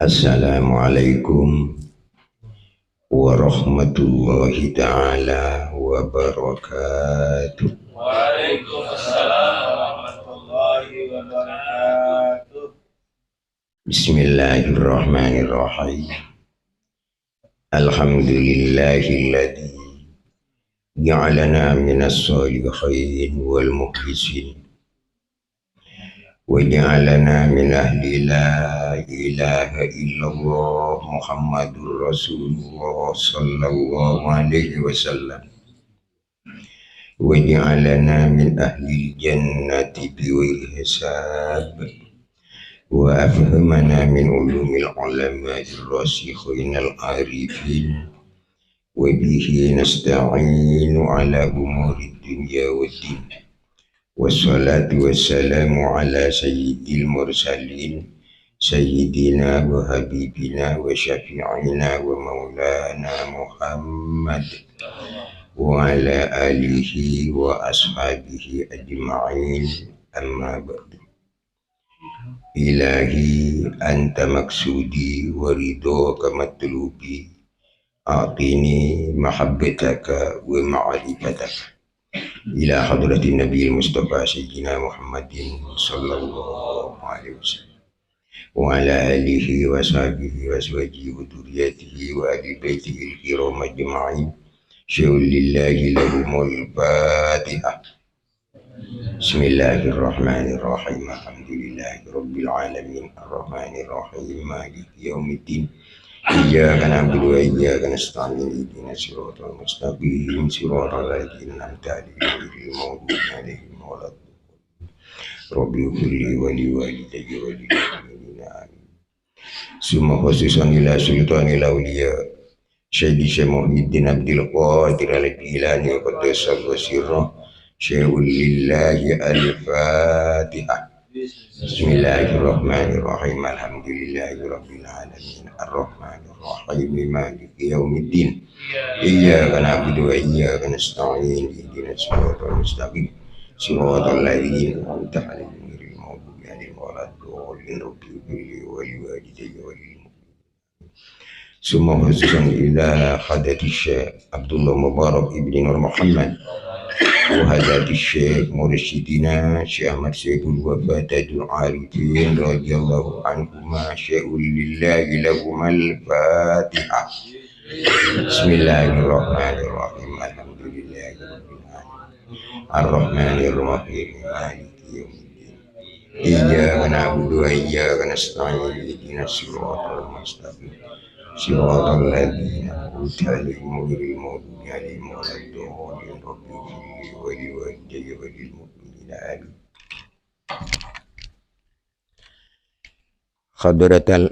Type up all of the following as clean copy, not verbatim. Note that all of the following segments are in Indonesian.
Assalamualaikum warahmatullahi ta'ala wabarakatuh. Waalaikumsalam warahmatullahi wabarakatuh. Bismillahirrahmanirrahim. Alhamdulillahilladzi ja'alana minas shalihin wal mukhlisin wa ja'alana min ahli la ilaha illallah Muhammadur Rasulullah sallallahu alaihi wasallam wa ja'alana min ahli jannati biwil hisab wa afhamana min ulumil ulama'i rasikhinal arifin wa bihi nasta'inu ala umuri dunya waddin. Wassalatu wassalamu ala sayyidil mursalin sayyidina wa habibina wa syafi'ina wa maulana Muhammad wa ala alihi wa ashabihi ajma'in, amma ba'du. Ilahi anta maksudi wa ridhoka matlubi, a'tini mahabbataka wa ma'rifataka ila hadratin nabiyil mustafa sayyidina Muhammadin sallallahu alaihi wasallam wa ala alihi wa sahbihi wa azwajihi wa dhurriyyatihi wa ahli baitihi al-kiram ajma'in. Syai'un lillahi lahumul fatihah. Bismillahirrahmanirrahim. Alhamdulillahi rabbil alamin arrahmanir rahim maliki yaumiddin. Iyyaka na'budu wa iyyaka nasta'in ihdinas siratal mustaqim siratal ladzina an'amta 'alaihim ghairil maghdubi 'alaihim waladdallin. Rabbi ighfirli wa li walidayya wa lil mu'minina amin. Summa khususan ila sultanil awliya Syekh Muhyiddin Abdul Qadir Al-Jilani wa qaddasallahu sirrah. Syai'un lillahi al-fatihah. Bismillahirrahmanirrahim. Alhamdulillahi rabbil alamin arrahmanir rahim maliki yaumiddin. Iyyaka na'budu wa iyyaka nasta'in ihdinas siratal mustaqim siratal ladzina an'amta 'alaihim ghairil maghdubi 'alaihim waladdallin. Rabbi ighfirli wa li walidayya wa lil mu'minin. Summa khususan ila hadrati Syekh Abdullah Mubarak ibni Nur Muhammad wa hadrati Syekh Mursyidina Syekh Ahmad Sayyidul Wafa Tajul Arifin radhiyallahu anhuma. Syai'un lillahi lahumal fatihah. Bismillahirrahmanirrahim. Alhamdulillahi rabbil alamin arrahmanir rahim maliki yaumiddin. Iyyaka na'budu wa iyyaka nasta'in ihdinas siratal mustaqim siratal ladzina an'amta 'alaihim ghairil maghdubi 'alaihim waladdallin. Rabbi ighfirli wa li walidayya wa lil mu'minina amin. Hadratal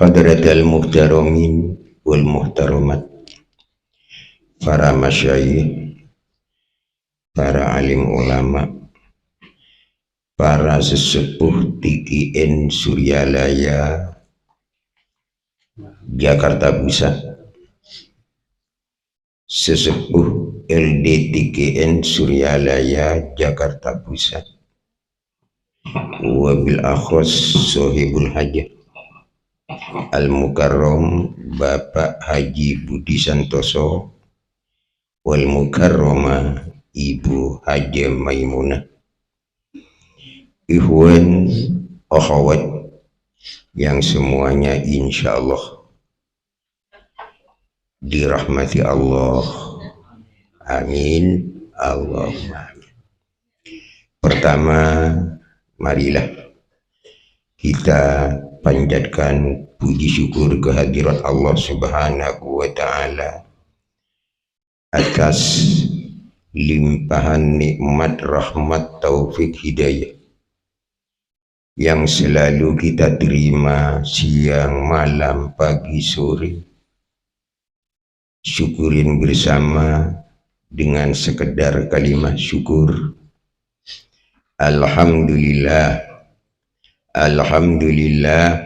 Hadratal muhtaramin wal muhtaramat, para masyayikh, para alim ulama, para sesepuh TKN Suryalaya Jakarta Pusat, sesepuh LDTKN Suryalaya Jakarta Pusat, wabil akhos sohibul hajah Al-Mukarram Bapak Haji Budi Santoso wal Mukarrama Ibu Haja Maimunah, ikhwan akhwat yang semuanya insyaallah dirahmati Allah, amin Allahumma amin. Pertama, marilah kita panjatkan puji syukur kehadirat Allah Subhanahu wa ta'ala atas limpahan nikmat, rahmat, taufik, hidayah yang selalu kita terima siang, malam, pagi, sore. Syukurin bersama dengan sekedar kalimat syukur. Alhamdulillah, alhamdulillah,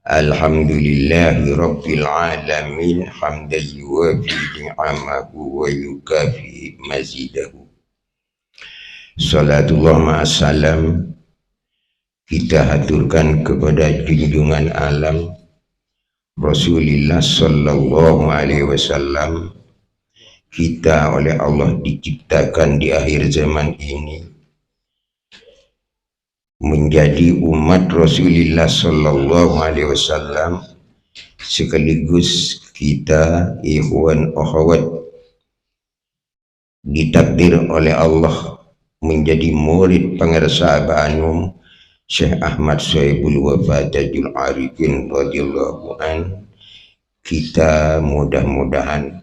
alhamdulillahi rabbil alamin, hamdan yuwafi ni'amahu wa yukafi mazidahu. Salatullah ma'asalam kita haturkan kepada junjungan alam Rasulullah sallallahu alaihi wasallam. Kita oleh Allah diciptakan di akhir zaman ini menjadi umat Rasulullah sallallahu alaihi wasallam, sekaligus kita ikhwan akhwat ditakdir oleh Allah menjadi murid pengarsa Abah Anum Syekh Ahmad Syaibul Wafa Tajul Arifin radhiyallahu an. Kita mudah-mudahan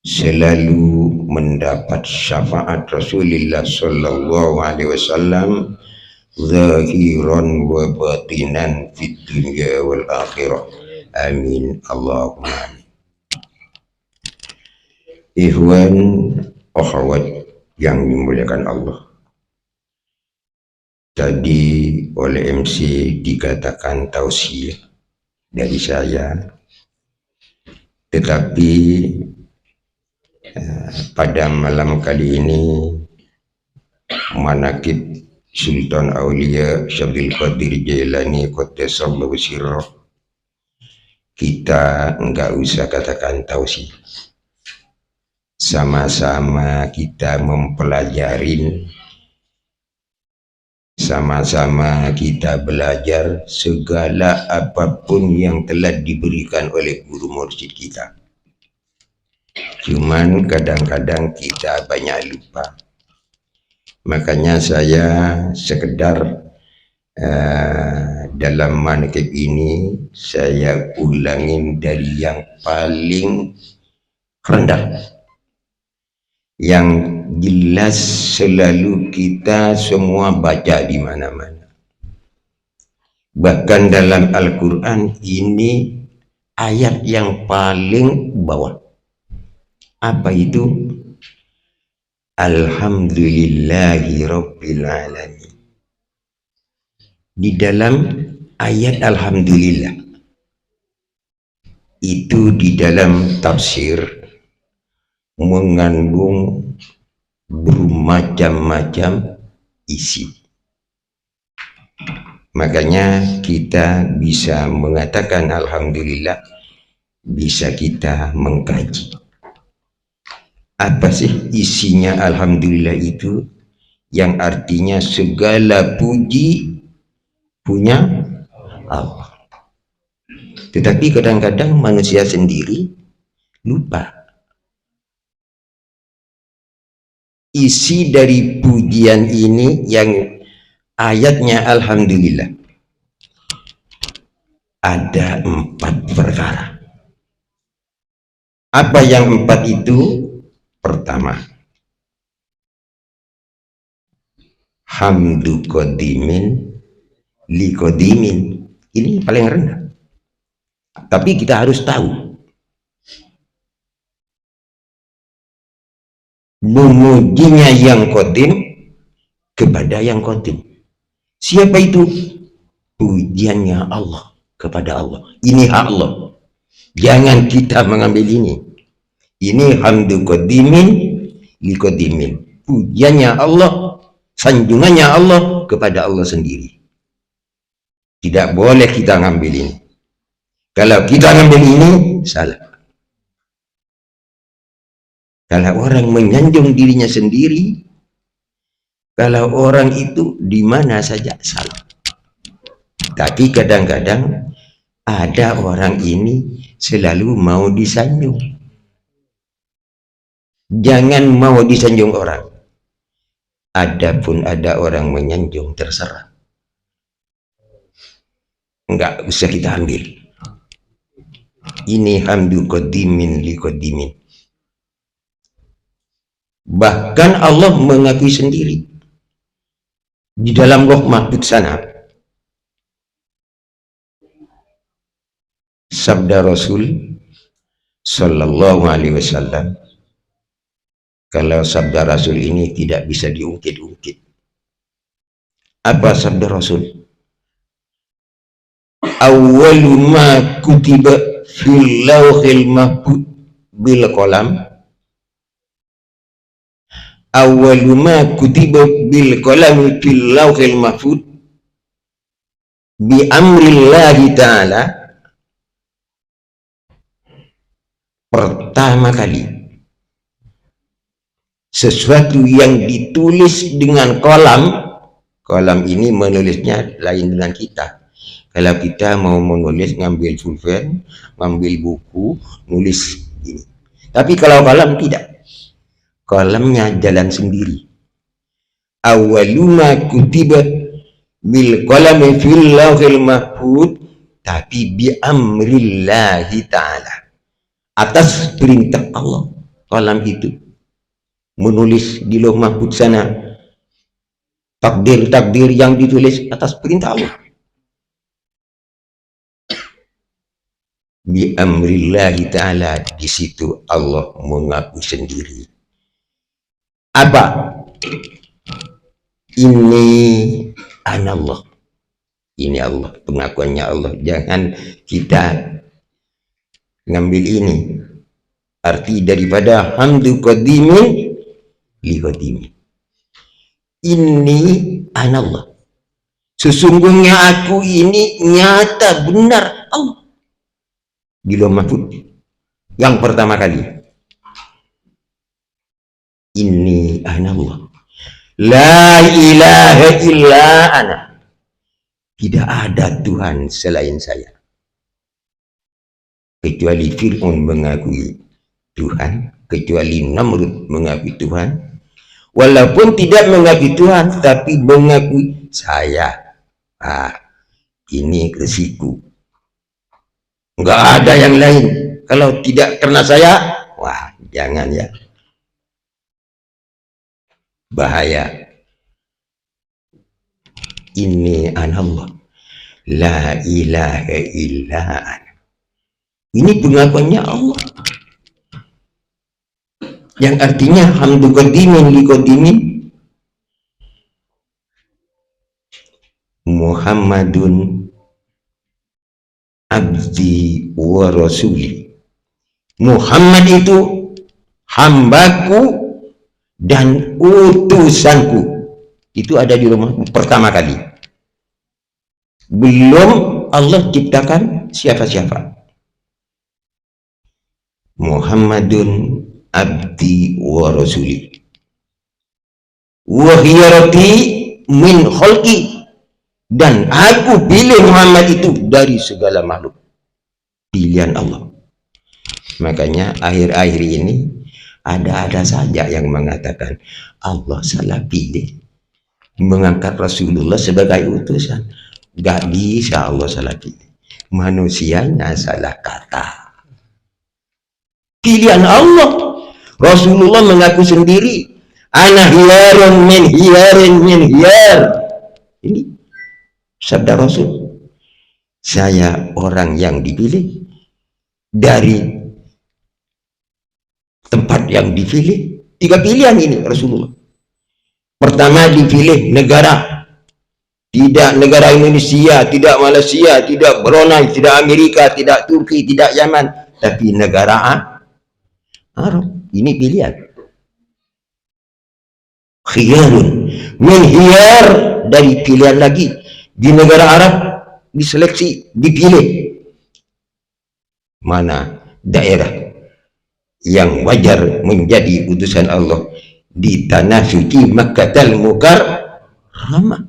selalu mendapat syafaat Rasulullah sallallahu alaihi wasallam zahiran wa batinan fid dunya wal akhirah. Amin Allahumma amin. Ikhwan akhwat yang dimuliakan Allah, tadi oleh MC dikatakan tausiah dari saya, tetapi pada malam kali ini manaqib Sultan Aulia Syabdil Qadir Jailani Qaddasallahu sirrah, kita enggak usah katakan tausiah, sama-sama kita mempelajarin, sama-sama kita belajar segala apapun yang telah diberikan oleh guru mursyid kita. Cuman kadang-kadang kita banyak lupa. Makanya saya sekedar dalam manaqib ini saya ulangin dari yang paling rendah, yang jelas selalu kita semua baca di mana-mana. Bahkan dalam Al-Quran ini ayat yang paling bawah. Apa itu? Alhamdulillahi rabbil alamin. Di dalam ayat alhamdulillah itu di dalam tafsir mengandung bermacam-macam isi. Makanya kita bisa mengatakan alhamdulillah, bisa kita mengkaji. Apa sih isinya alhamdulillah itu? Yang artinya segala puji punya Allah. Tetapi kadang-kadang manusia sendiri lupa isi dari pujian ini yang ayatnya alhamdulillah. Ada 4 perkara. Apa yang 4 itu? Pertama, hamdu qadimin li qadimin. Ini paling rendah. Tapi kita harus tahu memujinya yang qadim kepada yang qadim. Siapa itu? Pujiannya Allah kepada Allah. Ini hak Allah. Jangan kita mengambil ini. Ini hamdu qadimin li qadimin. Pujiannya Allah, sanjungannya Allah kepada Allah sendiri. Tidak boleh kita ngambil ini. Kalau kita ngambil ini, salah. Kalau orang menyanjung dirinya sendiri, kalau orang itu di mana saja salah. Tapi kadang-kadang ada orang ini selalu mau disanjung. Jangan mau disanjung orang. Adapun ada orang menyanjung, terserah. Enggak usah kita ambil. Ini hamdu qadimin li qadimin. Bahkan Allah mengakui sendiri di dalam Lauh Mahfuz sana, sabda Rasul Sallallahu Alaihi Wasallam, kalau sabda Rasul ini tidak bisa diungkit-ungkit. Apa sabda Rasul? Awwalu ma kutiba fil lauhil mahfuz bil qalam, awwalu ma kutiba bil qalam fil lauhil mahfuz bi amrillahi ta'ala. Pertama kali sesuatu yang ditulis dengan kolam ini menulisnya lain dengan kita. Kalau kita mau menulis, ngambil pulpen, ngambil buku, nulis ini. Tapi kalau kolam tidak, kolamnya jalan sendiri. Awaluma kutiba bil qalami fil lauhil mahfuz, tapi bi amrillahi ta'ala, atas perintah Allah. Kolam itu menulis di Lauh Mahfuz sana takdir-takdir yang ditulis atas perintah Allah. Bi amrillahi ta'ala, di situ Allah mengaku sendiri. Apa? Ini anallah. Ini Allah, pengakuannya Allah. Jangan kita ngambil ini arti daripada hamdu qadimin li qadimin. Ini anallah, sesungguhnya aku ini nyata benar Allah. Di Lauh Mahfuz yang pertama kali, ini anallah, la ilaha illa ana, tidak ada Tuhan selain saya. Kecuali Fir'aun mengakui Tuhan, kecuali Namrud mengakui Tuhan. Walaupun tidak mengakui Tuhan, tapi mengakui saya. Ini resiko. Enggak ada yang lain. Kalau tidak karena saya, wah jangan ya. Bahaya. Ini anallah, la ilaha illa ana. Ini pengakuannya Allah, yang artinya hamdu qadimin li qadimin, Muhammadun abdi wa rasuli. Muhammad itu hambaku dan utusanku. Itu ada di rumah pertama kali. Belum Allah ciptakan siapa-siapa. Muhammadun abdi wa rasuli wa khiyarati min khalqi, dan aku pilih Muhammad itu dari segala makhluk. Pilihan Allah. Makanya akhir-akhir ini ada saja yang mengatakan Allah salah pilih mengangkat Rasulullah sebagai utusan. Gak bisa Allah salah pilih, manusianya salah kata. Pilihan Allah. Rasulullah mengaku sendiri, ana hiyarun min hiyarin min hiyar. Ini sabda Rasul, saya orang yang dipilih dari tempat yang dipilih. 3 pilihan ini Rasulullah. Pertama dipilih negara, tidak negara Indonesia, tidak Malaysia, tidak Brunei, tidak Amerika, tidak Turki, tidak Yaman, tapi negara Arab. Ini pilihan. Khiyarun min hiyar, dari pilihan lagi di negara Arab, diseleksi, dipilih mana daerah yang wajar menjadi utusan Allah di tanah suci Makkahul Mukarramah.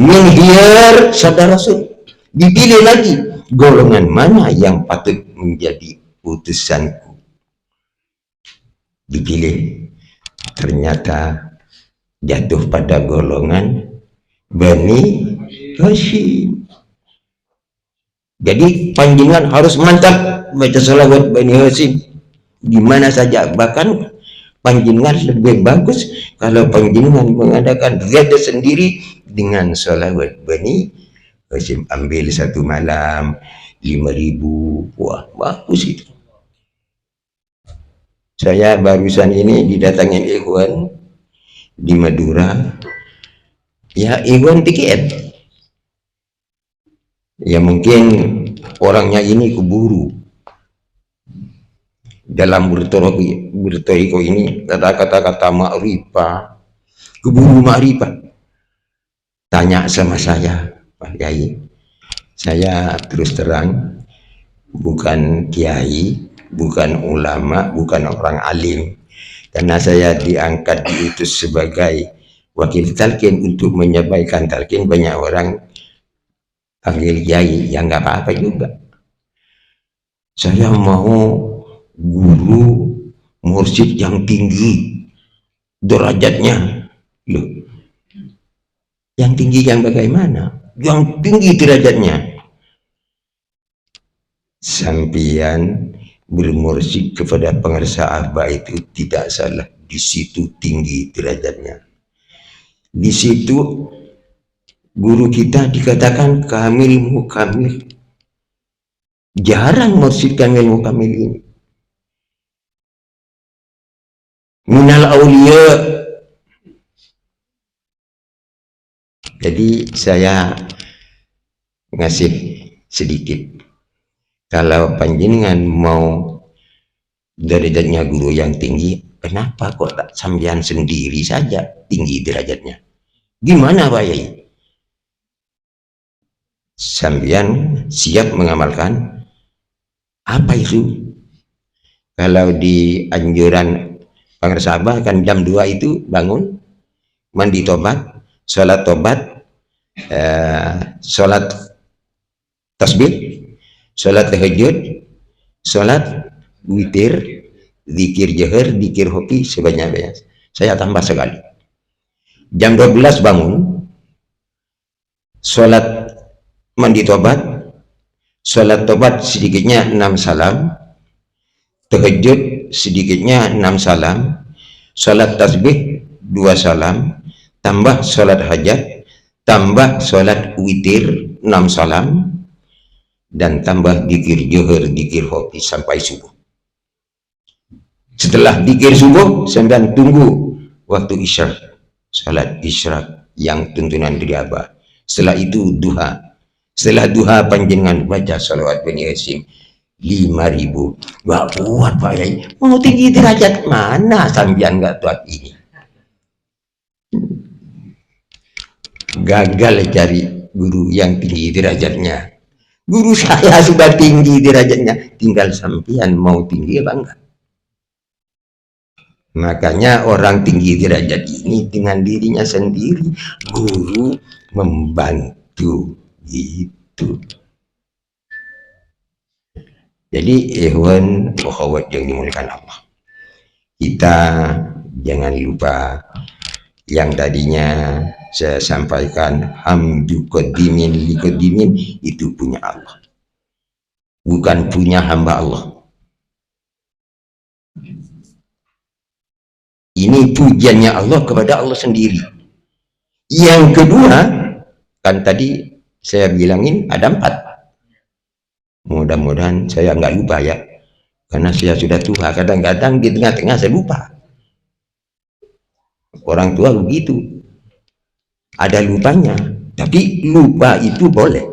Min hiyar, sabda Rasul, dipilih lagi golongan mana yang patut menjadi utusanku. Dipilih, ternyata jatuh pada golongan Bani Hashim. Jadi panjenengan harus mantap baca salawat Bani Hashim di mana saja, bahkan Panjenengan lebih bagus kalau panjenengan mengadakan riadah sendiri dengan sholawat bani Hashim. Ambil satu malam 5.000, wah bagus itu. Saya barusan ini didatangin ikhwan di Madura, ya ikhwan tiket, ya mungkin orangnya ini keburu dalam bertoriko ini kata-kata ma'rifah, keburu ma'rifah. Tanya sama saya, Pak Kiai, saya terus terang bukan kiai, bukan ulama, bukan orang alim, karena saya diangkat diutus sebagai wakil talqin untuk menyampaikan talqin. Banyak orang panggil kiai, ya nggak apa-apa juga. Saya mau guru mursyid yang tinggi derajatnya. Loh, yang tinggi yang bagaimana? Yang tinggi derajatnya. Sampian bermursyid kepada pengersa Aba itu tidak salah, di situ tinggi derajatnya. Di situ guru kita dikatakan kamil mukamil. Jarang mursyid kamil mukamil ini. Minal aulia. Jadi saya ngasih sedikit. Kalau panjenengan mau derajatnya guru yang tinggi, kenapa kok tak sambian sendiri saja tinggi derajatnya? Gimana Pak Yai? Sambian siap mengamalkan apa itu? Kalau di anjuran pengersa Abah kan jam 2 itu bangun, mandi tobat, sholat tobat, sholat tasbih, sholat tahajud, sholat witir, zikir jahar, zikir hoki sebanyak-banyaknya. Saya tambah sekali. Jam 12 bangun, sholat mandi tobat, sholat tobat sedikitnya 6 salam, tahajud sedikitnya 6 salam, sholat tasbih 2 salam, tambah sholat hajat, tambah sholat witir 6 salam, dan tambah dikir johor, dikir hoki sampai subuh. Setelah dikir subuh, sampai tunggu waktu isyarak, salat isyarak yang tuntunan dari Abah. Setelah itu duha. Setelah duha panjenengan baca salawat Bani Hashim 5.000. Gak kuat Pak Yai. Mau tinggi derajat mana sambian gak kuat ini? Gagal cari guru yang tinggi derajatnya. Guru saya sudah tinggi derajatnya, tinggal sampian mau tinggi apa enggak. Makanya orang tinggi derajat ini dengan dirinya sendiri, guru membantu gitu. Jadi ikhwan akhwat yang dimuliakan Allah, kita jangan lupa yang tadinya saya sampaikan, hamdu qadimin li qadimin, itu punya Allah, bukan punya hamba Allah. Ini pujiannya Allah kepada Allah sendiri. Yang kedua, kan tadi saya bilangin ada 4. Mudah-mudahan saya nggak lupa ya, karena saya sudah tua. Kadang-kadang di tengah-tengah saya lupa. Orang tua begitu, ada lupanya. Tapi lupa itu boleh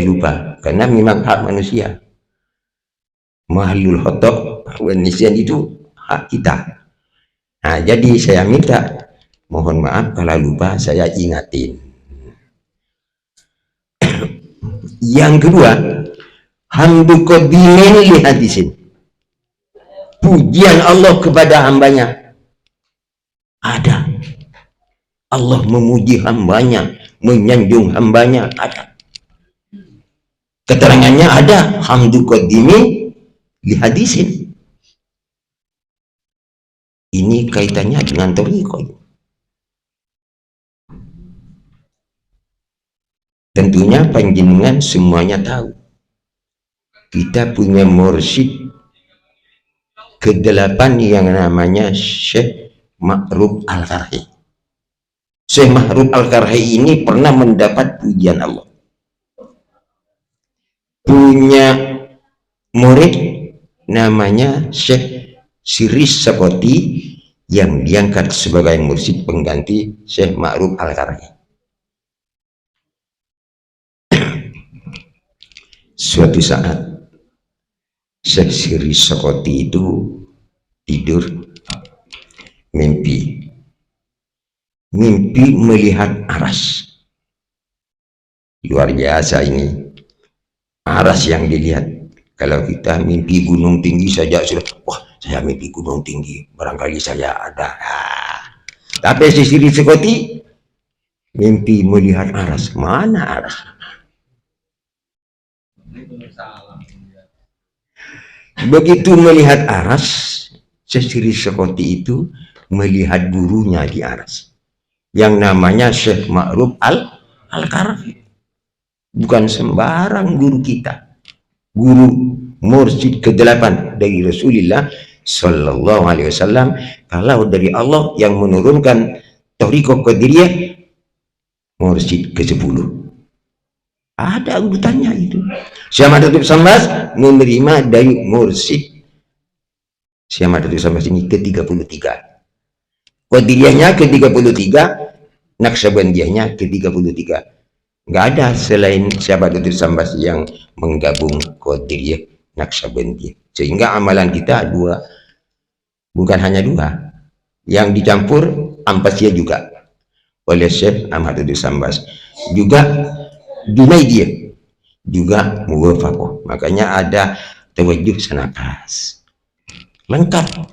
lupa, karena memang hak manusia. Mahlul khotok wan nisyan itu hak kita. Nah, jadi saya minta mohon maaf kalau lupa, saya ingatin. Yang kedua, hamdu qadimin li hadisin, pujian Allah kepada hambanya. Ada Allah memuji hambanya, menyanjung hambanya, ada. Keterangannya ada, hamdu qadimin li hadisin. Ini kaitannya dengan thariqah. Tentunya panjenengan semuanya tahu, kita punya mursyid ke-8 yang namanya Syekh Ma'ruf Al-Qarhi. Syekh Ma'ruf Al-Qarhi ini pernah mendapat pujian Allah. Punya murid namanya Syekh Siris Sakoti yang diangkat sebagai mursyid pengganti Syekh Ma'ruf Al-Qarhi. Suatu saat Syekh Siris Sakoti itu tidur, mimpi melihat aras. Luar biasa ini aras yang dilihat. Kalau kita mimpi gunung tinggi saja sudah, wah saya mimpi gunung tinggi, barangkali saya ada. Tapi si Siris Sakoti mimpi melihat aras. Mana aras? Begitu melihat aras, Siris Sakoti itu melihat gurunya di aras yang namanya Syekh Ma'ruf Al-Qarhi. Bukan sembarang guru kita, guru mursyid ke-8 dari Rasulullah Sallallahu Alaihi Wasallam. Kalau dari Allah yang menurunkan Thariqah Qadiriyah, mursyid ke-10. Ada urutannya itu. Syekh Madhab Sambas menerima dari mursyid Syekh Madhab Sambas ini ke-33. Qadiriyahnya ke-33, Naqsabandiyahnya ke-33. Nggak ada selain Syekh Madhab Sambas yang menggabung Qadiriyah Naqsabandiyah. Sehingga amalan kita dua, bukan hanya dua, yang dicampur Ampasiyah juga oleh Syekh Ahmad Sambas, juga Junaidiyah, juga Muwafaqah. Makanya ada tawajjuh sanakas lengkap.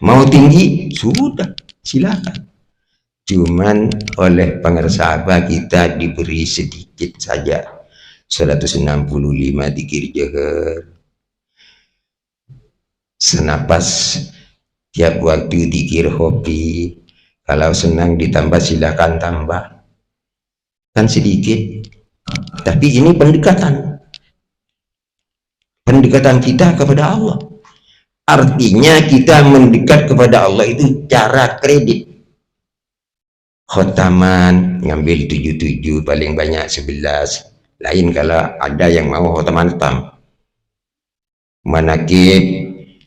Mau tinggi sudah silakan, cuman oleh pengersabah kita diberi sedikit saja, 165 dzikir jahar senapas tiap waktu, dzikir hobi. Kalau senang ditambah silakan tambah, kan sedikit. Tapi ini pendekatan kita kepada Allah. Artinya kita mendekat kepada Allah itu cara kredit. Khotaman ngambil 77, paling banyak 11. Lain kalau ada yang mau khotaman tam. Manakib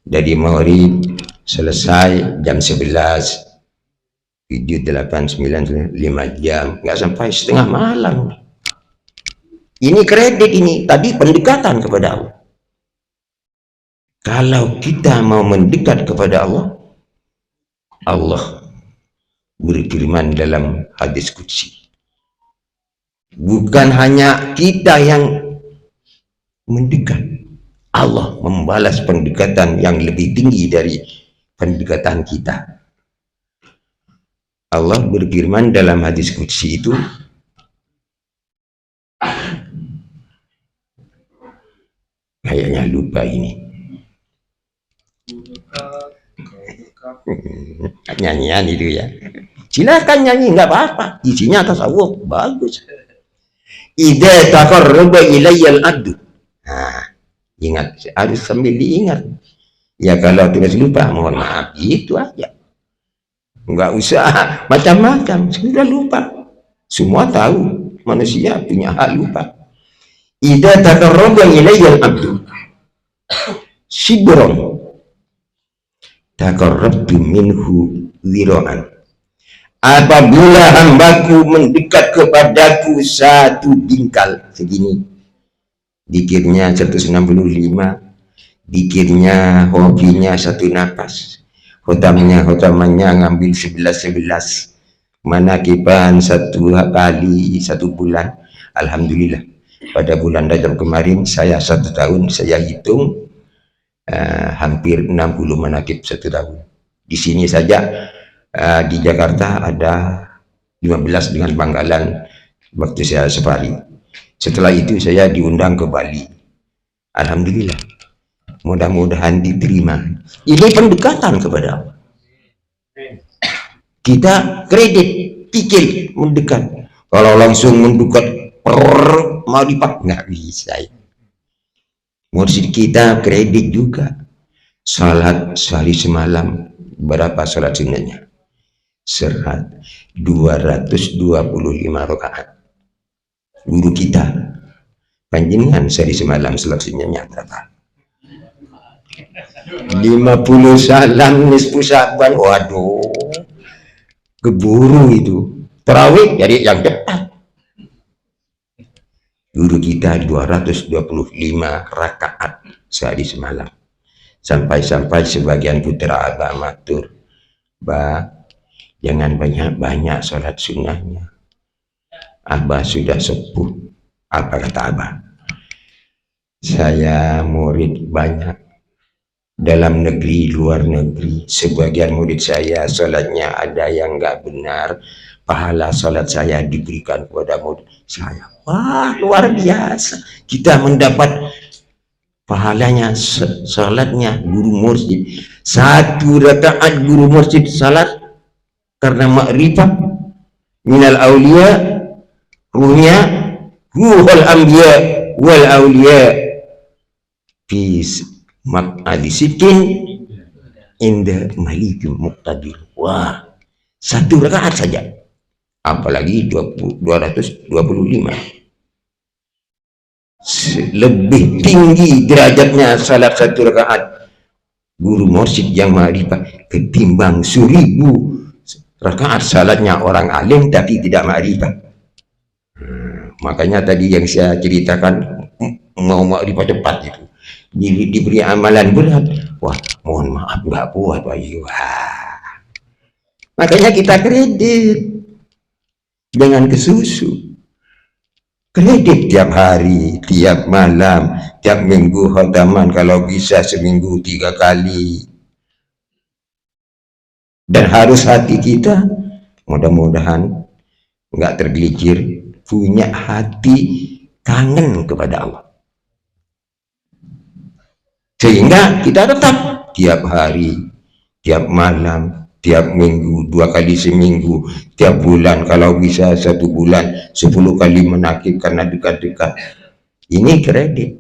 dari maghrib selesai jam 11, 7, 8, 9, 5 jam, nggak sampai setengah malam. Ini kredit ini, tadi pendekatan kepada Allah. Kalau kita mau mendekat kepada Allah, Allah berfirman dalam hadis qudsi, bukan hanya kita yang mendekat, Allah membalas pendekatan yang lebih tinggi dari pendekatan kita. Allah berfirman dalam hadis qudsi itu, kayaknya lupa ini. Nyanyian itu ya. Silakan nyanyi, nggak apa-apa. Isinya tasawuf, bagus. Idza taqarraba ilayyal abdu. Nah, ingat, harus sambil diingat. Ya kalau tulis lupa, mohon maaf, itu aja. Nggak usah macam-macam, sudah lupa. Semua tahu, manusia punya hak lupa. Idza taqarraba ilayyal abdu shibron taqarrabtu minhu zira'an. Apabila hambaku mendekat kepadaku satu bingkal segini, dikirnya 165, dikirnya hobinya satu napas, hotamannya ngambil 11, manakiban satu kali satu bulan. Alhamdulillah, pada bulan Rajab kemarin saya 1 tahun, saya hitung hampir 60 manakib 1 tahun. Di sini saja di Jakarta ada 15 dengan Bangkalan waktu saya safari. Setelah itu saya diundang ke Bali. Alhamdulillah, mudah-mudahan diterima. Ini pendekatan kepada Allah. Kita kredit, pikir mendekat. Kalau langsung mendekat mau dipak, nggak bisa. Mursyid kita kredit juga. salat sehari semalam berapa salat sunnahnya? 225 rakaat. Guru kita, panjenengan sehari semalam salat sunnahnya berapa? 50 salam nisfu Syaban. Waduh, keburu itu. Tarawih jadi yang cepat. Guru kita 225 rakaat sehari semalam. Sampai-sampai sebagian putra abah matur, bah, jangan banyak-banyak sholat sunnahnya. Abah sudah sepuh. Apa kata abah? Saya murid banyak dalam negeri, luar negeri. Sebagian murid saya sholatnya ada yang nggak benar. Pahala sholat saya diberikan kepada murid saya. Wah, luar biasa. Kita mendapat pahalanya sholatnya guru mursyid. 1 rakaat guru mursyid salat karena makrifat minal aulia, ruhnya ruhul anbiya wal aulia fi maq'adi sikin inda malikum muqtadir. Wah, 1 rakaat saja, apalagi 225. Lebih tinggi derajatnya salat 1 rakaat guru mursyid yang ma'rifat ketimbang 1000 rakaat salatnya orang alim tapi tidak ma'rifat. Makanya tadi yang saya ceritakan, mau ma'rifat cepat itu, jadi diberi amalan berat. Wah, mohon maaf nggak kuat Pak. Wah, makanya kita kredit, jangan kesusu. Kredit tiap hari, tiap malam, tiap minggu khataman, kalau bisa seminggu 3 kali. Dan harus hati kita mudah-mudahan nggak tergelincir, punya hati kangen kepada Allah, sehingga kita tetap tiap hari, tiap malam, tiap minggu, 2 kali seminggu, tiap bulan, kalau bisa 1 bulan 10 kali menakib karena dekat-dekat. Ini kredit.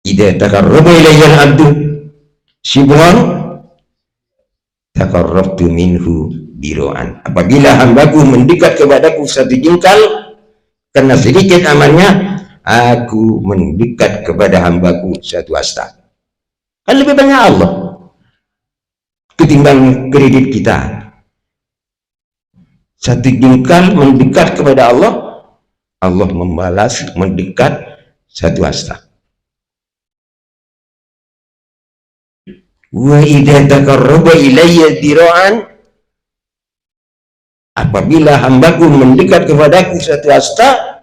Idza taqarraba ilayya al-'abdu shibran taqarrabtu minhu biro'an. Apabila hambaku mendekat kepadaku 1 jengkal karena sedikit amalnya, aku mendekat kepada hambaku 1 hasta. Kan lebih banyak Allah ketimbang kredit kita. 1 jengkal mendekat kepada Allah, Allah membalas mendekat 1 hasta. Wa idza taqarraba ilayya dira'an, apabila hambaku mendekat kepadaku 1 hasta,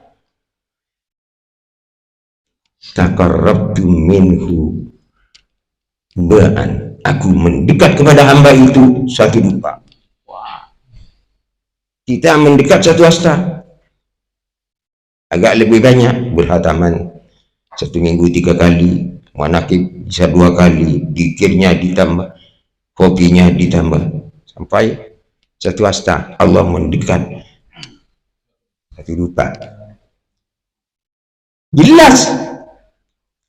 taqarrabtu minhu ba'an, aku mendekat kepada hamba itu 1 dupa. Wah, kita mendekat 1 hasta, agak lebih banyak berhataman 1 minggu 3 kali, manakib bisa 2 kali, dikirnya ditambah, kopinya ditambah, sampai 1 hasta. Allah mendekat 1 dupa. Jelas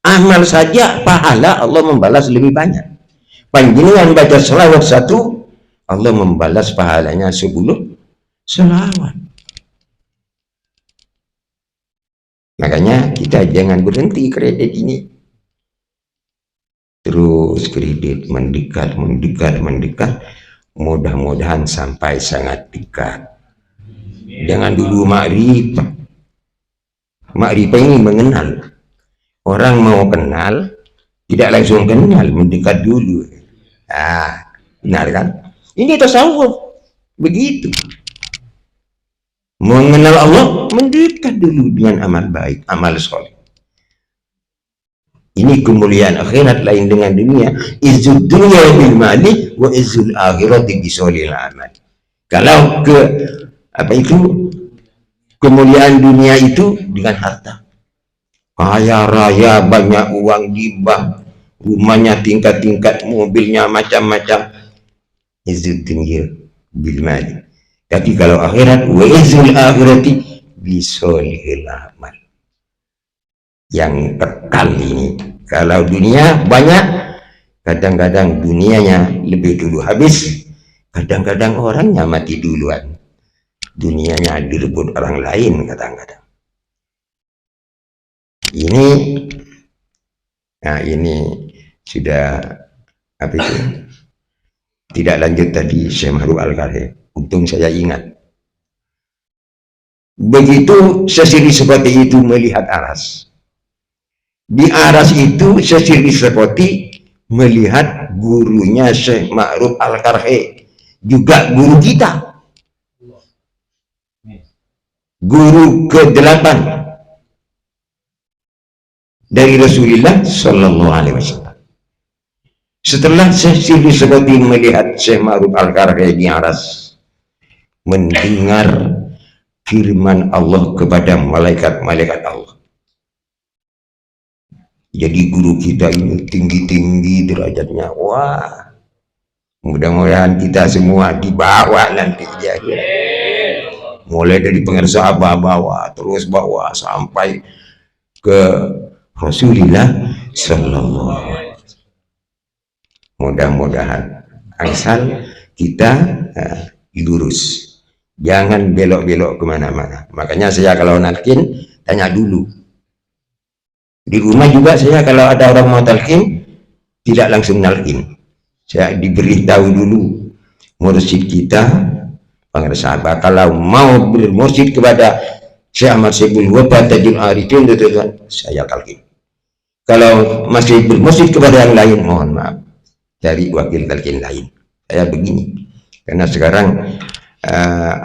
amal saja pahala Allah membalas lebih banyak. Panjenengan baca selawat 1, Allah membalas pahalanya 10 selawat. Makanya kita jangan berhenti kredit ini, terus kredit mendekat, mudah-mudahan sampai sangat dekat. Jangan dulu makrifat. Makrifat ini mengenal. Orang mau kenal tidak langsung kenal, mendekat dulu. Benar kan? Ini tasawuf begitu. Mengenal Allah, mendekat dulu dengan amal baik, amal soleh. Ini kemuliaan akhirat lain dengan dunia. Izzud dunya bil mali wa izzul akhirati bisolil amal. Kalau kemuliaan dunia itu dengan harta, kaya raya, banyak uang di bank, rumahnya tingkat-tingkat, mobilnya macam-macam, izzud dunya bil mali. Tapi kalau akhirat, wa izzul akhirati bisolil amal, yang kekal ini. Kalau dunia banyak, Kadang-kadang dunianya lebih dulu habis, kadang-kadang orangnya mati duluan. Dunianya direbut orang lain kadang-kadang. Ini sudah apa itu? Tidak lanjut tadi Syekh Ma'ruf Al-Qarhi. Untung saya ingat. Begitu sesiri seperti itu melihat aras. Di aras itu sesiri seperti melihat gurunya Syekh Ma'ruf Al-Qarhi, juga guru kita, guru ke-8 dari Rasulullah Sallallahu Alaihi Wasallam. Setelah sesiri seperti melihat Syekh Ma'ruf Al-Qarhi di aras, mendengar firman Allah kepada malaikat-malaikat Allah. Jadi guru kita ini tinggi-tinggi derajatnya. Wah, mudah-mudahan kita semua dibawa nanti dia. Mulai dari pengersa bawah, terus bawah sampai ke Rasulullah Sallallahu Alaihi Wasallam. Mudah-mudahan asal kita lurus, jangan belok-belok kemana-mana. Makanya saya kalau nalkin tanya dulu. Di rumah juga saya kalau ada orang mau talqin tidak langsung nalkin. Saya diberitahu dulu mursyid kita, pengersahabat, kalau mau bermursyid kepada Syekh Ahmad Syekh Wabah Tajul Arifin, saya talqin. Kalau masih bermursyid kepada yang lain, mohon maaf, cari wakil talqin lain. Saya begini, karena sekarang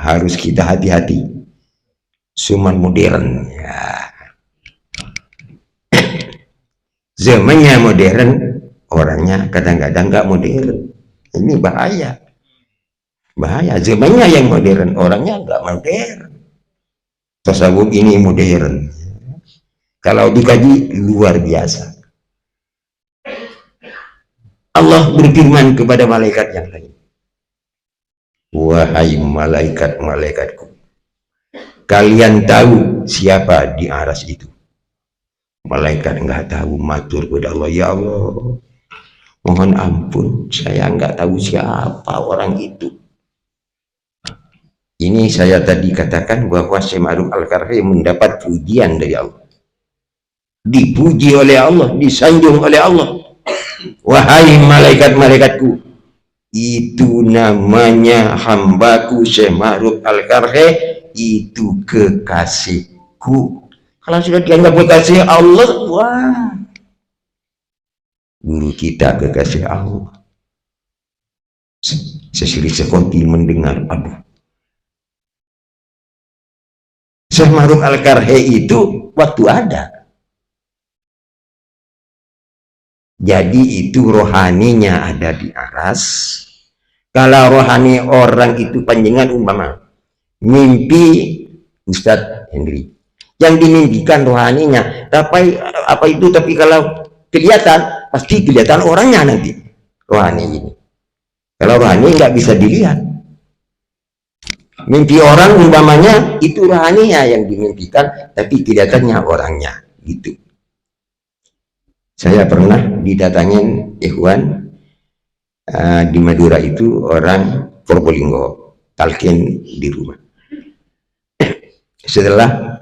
harus kita hati-hati. Suman modern ya. Zamannya modern, orangnya kadang-kadang nggak modern. Ini bahaya. Bahaya. Zamannya yang modern, orangnya nggak modern. Tasawuf ini modern. Kalau dikaji luar biasa. Allah berfirman kepada malaikat yang lain. Wahai malaikat-malaikatku, kalian tahu siapa di aras itu? Malaikat enggak tahu, matur kepada Allah, ya Allah, mohon ampun, saya enggak tahu siapa orang itu. Ini saya tadi katakan bahwa Syekh Ma'ruf Al-Qarhi mendapat pujian dari Allah, dipuji oleh Allah, disanjung oleh Allah. Wahai malaikat-malaikatku, itu namanya hambaku Syekh Ma'ruf Al-Qarhi, itu kekasihku. Kalau sudah dianggap kekasih Allah, wah, guru kita kekasih Allah. Sesiri sekoti mendengar, aduh, Syekh Ma'ruf Al-Qarhi itu waktu ada. Jadi itu rohaninya ada di aras. Kalau rohani orang itu panjenengan umpama mimpi Ustadz Hendri, yang dimimpikan rohaninya, tapi apa itu, tapi kalau kelihatan pasti kelihatan orangnya nanti rohani ini. Kalau rohani nggak bisa dilihat, mimpi orang umpamanya itu rohaninya yang dimimpikan, tapi kelihatannya orangnya gitu. Saya pernah didatangin ikhwan di Madura, itu orang Probolinggo, talqin di rumah. Setelah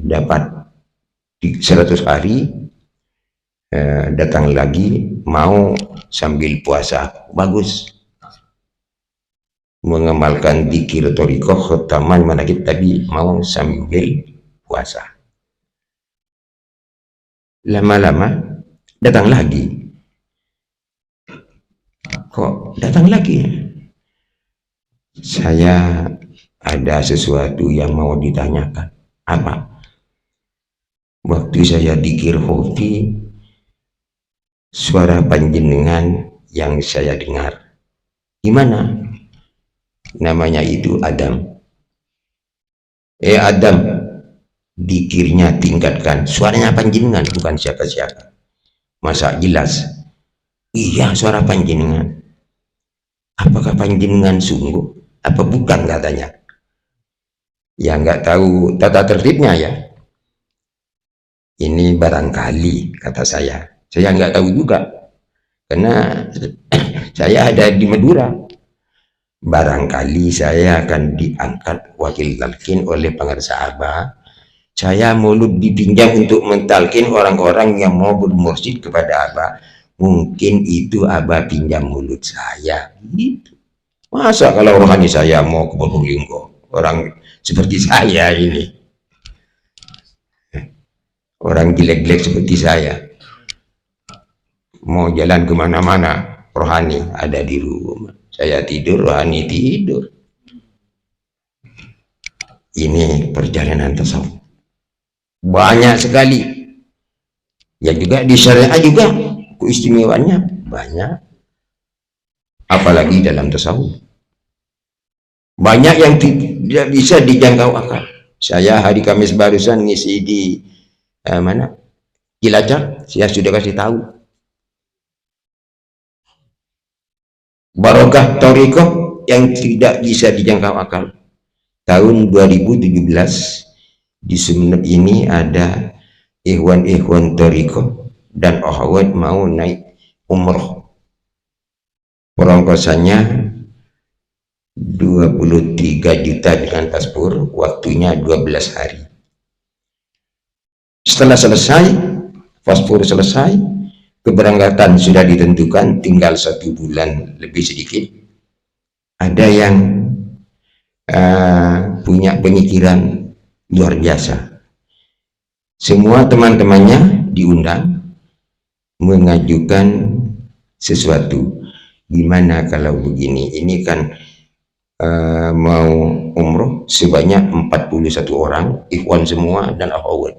dapat 100 hari, datang lagi mau sambil puasa, bagus, mengamalkan dzikir thariqah khataman manakib, tadi mau sambil puasa. Lama-lama datang lagi, kok datang lagi? Saya ada sesuatu yang mau ditanyakan. Apa? Waktu saya dzikir hobi, suara panjenengan yang saya dengar. Gimana? Namanya itu Adam. Adam, dzikirnya tingkatkan. Suaranya panjenengan, bukan siapa-siapa. Masa jelas? Iya, suara panjenengan. Apakah panjenengan sungguh? Apa bukan, katanya? Ya nggak tahu tata tertibnya ya. Ini barangkali, kata saya. Saya nggak tahu juga, karena saya ada di Madura. Barangkali saya akan diangkat wakil talqin oleh pengarsa Abah. Saya maulud dipinjam untuk mentalkin orang-orang yang mau bermursyid kepada Abah. Mungkin itu Abah pinjam mulut saya. Gitu. Masa kalau rohani saya mau ke Probolinggo, orang seperti saya ini, orang jelek-jelek seperti saya, mau jalan kemana-mana, rohani ada di rumah. Saya tidur, rohani tidur. Ini perjalanan tasawuf. Banyak sekali. Ya juga di syariah juga keistimewaannya banyak. Apalagi dalam tasawuf. Banyak yang tidak bisa dijangkau akal. Saya hari Kamis barusan ngisi di mana? Cilacap, saya sudah kasih tahu. Barokah Thariqah yang tidak bisa dijangkau akal. Tahun 2017 di Sumeneb ini ada ikhwan-ikhwan Thariqah dan akhwat mau naik umroh. Perongkosannya 23 juta dengan paspor, waktunya 12 hari. Setelah selesai, paspor selesai, keberangkatan sudah ditentukan, tinggal 1 bulan lebih sedikit. Ada yang punya pemikiran luar biasa. Semua teman-temannya diundang mengajukan sesuatu. Gimana kalau begini? Ini kan mau umroh sebanyak 41 orang, ikhwan semua dan akhwat.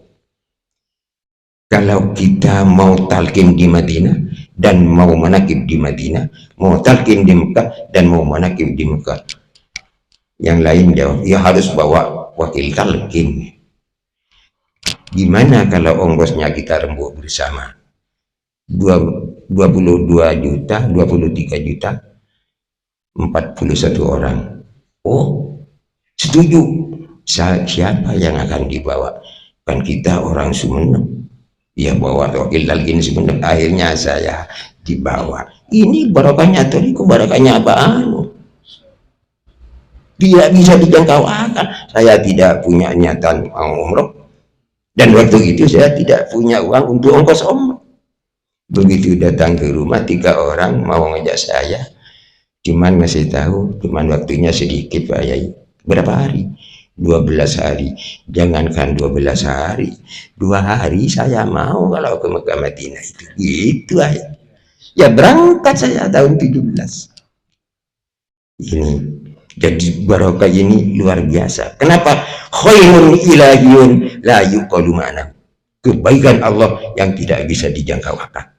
Kalau kita mau talqin di Madinah dan mau manakib di Madinah, mau talqin di Mekah dan mau manakib di Mekah, yang lain jawab, ya harus bawa wakil talqin. Gimana kalau ongkosnya kita rembuk bersama? 22 juta, 23 juta, 41 orang. Oh, setuju. Siapa yang akan dibawa? Kan kita orang Sumeneb. Ya bawa wakil talqin Sumeneb. Akhirnya saya dibawa. Ini barokahnya Thariqah, barokahnya Abah Anu. Tidak bisa dijangkau akal. Saya tidak punya niatan mau umroh. Dan waktu itu saya tidak punya uang untuk ongkos umroh. Begitu datang ke rumah 3 orang mau ngajak saya, cuman ngasih tahu, cuman waktunya sedikit Pak Yai. Berapa hari? 12 hari. Jangankan 12 hari, 2 hari saya mau kalau ke Mekah Madinah itu. Gitu aja. Ya berangkat saya tahun 17. Ini jadi barokah ini luar biasa. Kenapa? Khairun ilahiyun la yuqalu ma'na. Kebaikan Allah yang tidak bisa dijangkau akal.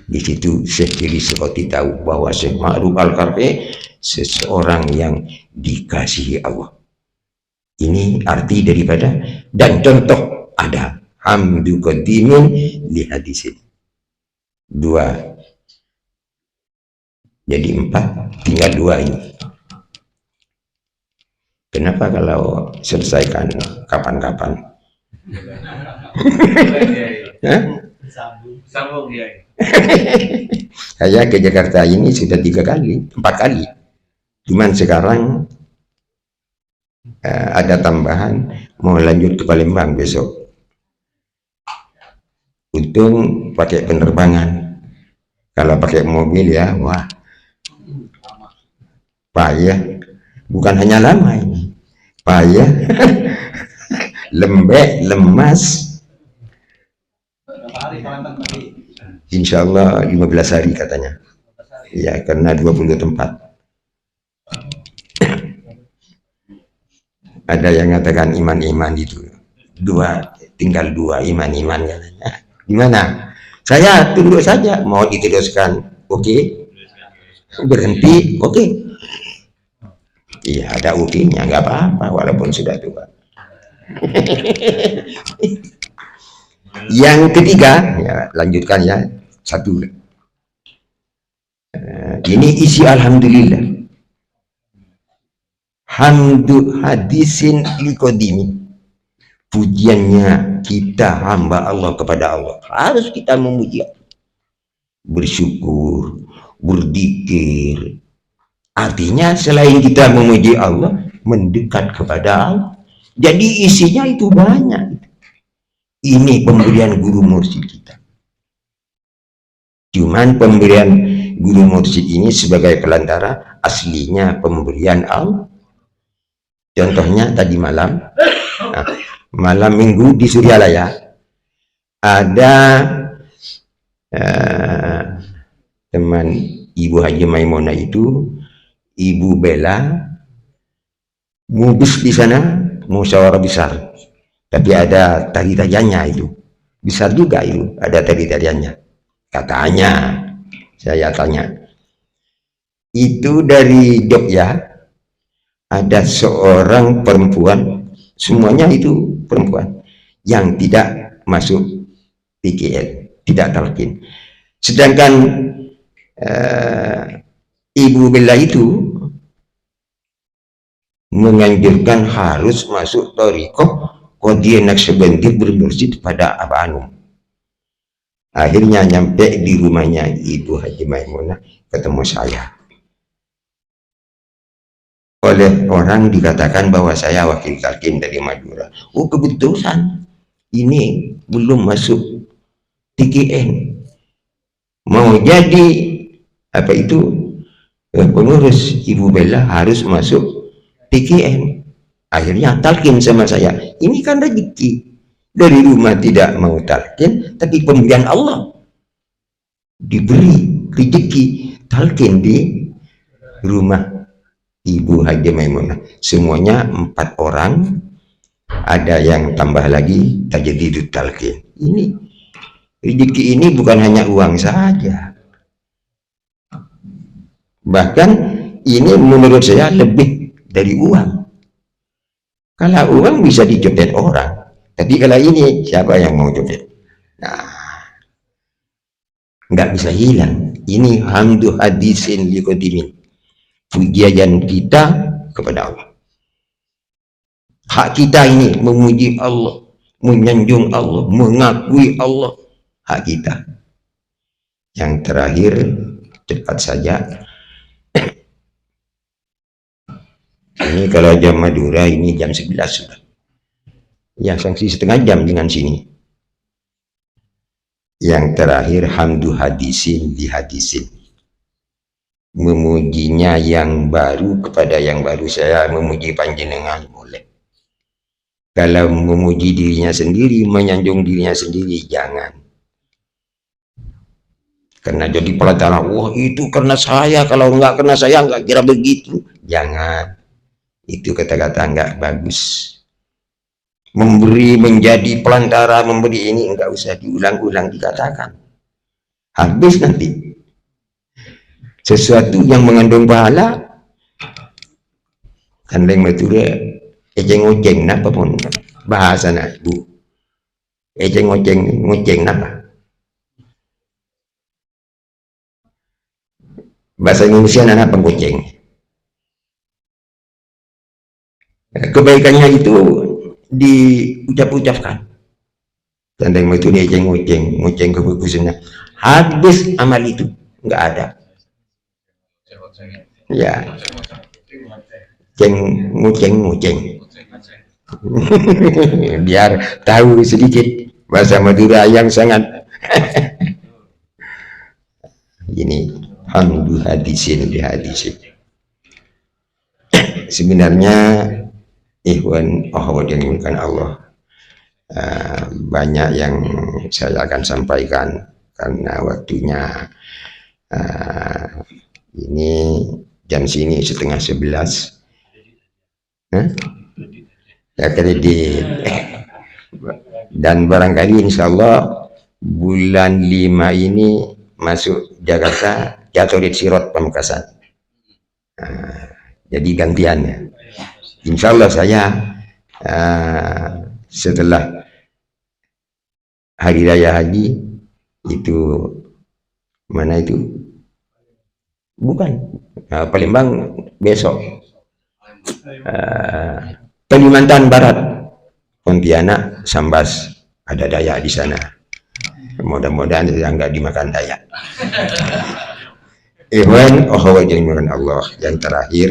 Di situ Syekh Kiri Sukoti tahu bahwa Syekh Ma'ruf Al-Karfi seseorang yang dikasihi Allah. Ini arti daripada, dan contoh ada hamdu qadimin li hadisin. 2. Jadi 4, tinggal 2 ini. Kenapa kalau selesaikan kapan-kapan? Sambung ya. Saya ke Jakarta ini sudah 3 kali, 4 kali. Cuman sekarang ada tambahan, mau lanjut ke Palembang besok. Untung pakai penerbangan. Kalau pakai mobil ya, wah, payah. Bukan hanya lama ini, payah, lembek, lemas. Insya Allah 15 hari katanya. Ya, karena 20 tempat. Ada yang mengatakan iman-iman itu 2, tinggal 2 iman-iman katanya. Gimana? Saya tunduk saja, mau diteruskan, oke. Berhenti, oke. Iya, ada oke-nya, nggak apa-apa, walaupun sudah tua. Yang ketiga, ya, lanjutkan ya, 1. Ini isi alhamdulillah. Hamdu hadisin liqadimi. pujiannya kita hamba Allah kepada Allah. Harus kita memuji, bersyukur, berzikir. Artinya selain kita memuji Allah, mendekat kepada Allah. Jadi isinya itu banyak. Ini pemberian guru mursyid kita. Cuman pemberian guru mursyid ini sebagai pelantara, aslinya pemberian Allah. Contohnya tadi malam, malam minggu di Suryalaya ada teman Ibu Haji Maimunah itu, Ibu Bella, ngubis di sana, musyawarah besar. Tapi ada tari-tariannya itu. Besar juga itu, ada tari-tariannya. Katanya, saya tanya. Itu dari Jogja, ada seorang perempuan, semuanya itu perempuan, yang tidak masuk PKL, tidak talqin. Sedangkan Ibu Bella itu menganjurkan harus masuk thariqah Qadiriyah Naqsabandiyah bermursyid pada Abah Anum. Akhirnya nyampe di rumahnya Ibu Haji Maimunah, ketemu saya. Oleh orang dikatakan bahwa saya wakil talqin dari Madura. Oh, kebetulan ini belum masuk TKN, mau jadi apa itu pengurus. Ibu Bella harus masuk TKN. Akhirnya talqin sama saya. Ini kan rezeki. Dari rumah tidak mau talqin, tapi pemberian Allah. Diberi rezeki talqin di rumah Ibu Haji Maimunah. Semuanya 4 orang. Ada yang tambah lagi tajdidut talqin. Ini rezeki ini bukan hanya uang saja. Bahkan ini menurut saya lebih dari uang. Kalau uang bisa dicopet orang, tapi kalau ini siapa yang mau copet? Nah, nggak bisa hilang. Ini hamdu hadisin liqadimin, pujian kita kepada Allah. Hak kita ini memuji Allah, menyanjung Allah, mengakui Allah. Hak kita. Yang terakhir, cepat saja. Ini kalau jam Madura ini jam 11 sudah. Ya, sanksi setengah jam dengan sini. Yang terakhir, hamdu hadisin di hadisin. Memujinya yang baru kepada yang baru. Saya memuji panjenengan boleh. Kalau memuji dirinya sendiri, menyanjung dirinya sendiri, jangan. Karena jadi pelantara, wah itu karena saya, kalau enggak karena saya enggak kira begitu. Jangan. Itu kata-kata enggak bagus. Memberi menjadi pelantara, memberi ini enggak usah diulang-ulang dikatakan. Habis nanti. Sesuatu yang mengandung pahala, kan lain mature, ejeng-ojeng napa pun bahasa nak bu. Ejeng-ojeng ngoceng napa? Bahasa Indonesia nana penggoceng. Kebaikannya itu diucap-ucapkan. Tandang itu dia ngoceng kebagusannya. Habis amal itu nggak ada. Ya, ngoceng. Biar tahu sedikit bahasa Madura yang sangat. Ini hamdu hadisin di hadisin. Sebenarnya ikhwan akhwat yang dimuliakan Allah, banyak yang saya akan sampaikan karena waktunya ini jam sini 10:30. Ya kredit. Dan barangkali insya Allah bulan 5 ini masuk Jakarta jatuh di Sirot Pamekasan. Jadi gantiannya. Insya Allah saya setelah Hari Raya Haji itu mana itu? Bukan Palembang besok. Kalimantan Barat Pontianak, Sambas, ada Dayak di sana. Mudah-mudahan yang nggak dimakan Dayak. Ikhwan, Allah. Yang terakhir,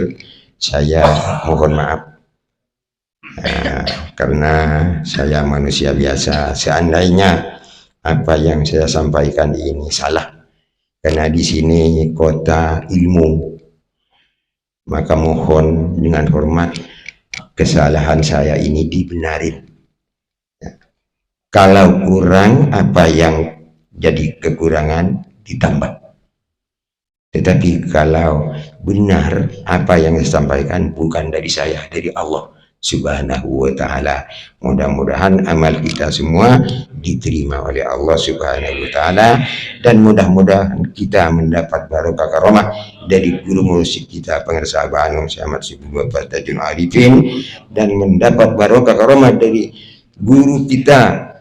saya mohon maaf karena saya manusia biasa. Seandainya apa yang saya sampaikan ini salah, karena di sini kota ilmu, maka mohon dengan hormat kesalahan saya ini dibenarin. Kalau kurang, apa yang jadi kekurangan ditambah. Tetapi kalau benar apa yang saya sampaikan bukan dari saya, dari Allah Subhanahu wa ta'ala. Mudah-mudahan amal kita semua diterima oleh Allah Subhanahu wa ta'ala, dan mudah-mudahan kita mendapat barokah karomah dari guru mursyid kita Pengarsa Banung Syekh Ahmad Syibul Bapak Tajul Arifin, dan mendapat barokah karomah dari guru kita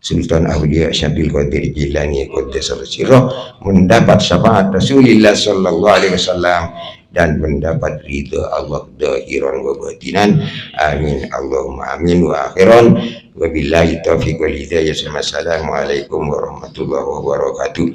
Sultan Aulia Syabil Qadir Jilani Qaddasallahu sirrah, mendapat syafaat Rasulullah sallallahu alaihi wasallam, dan mendapat ridha Allah zahiran wa batinan. Amin Allahumma amin wa akhiran. Wabillahi taufiq wal hidayah. Assalamualaikum warahmatullahi wabarakatuh.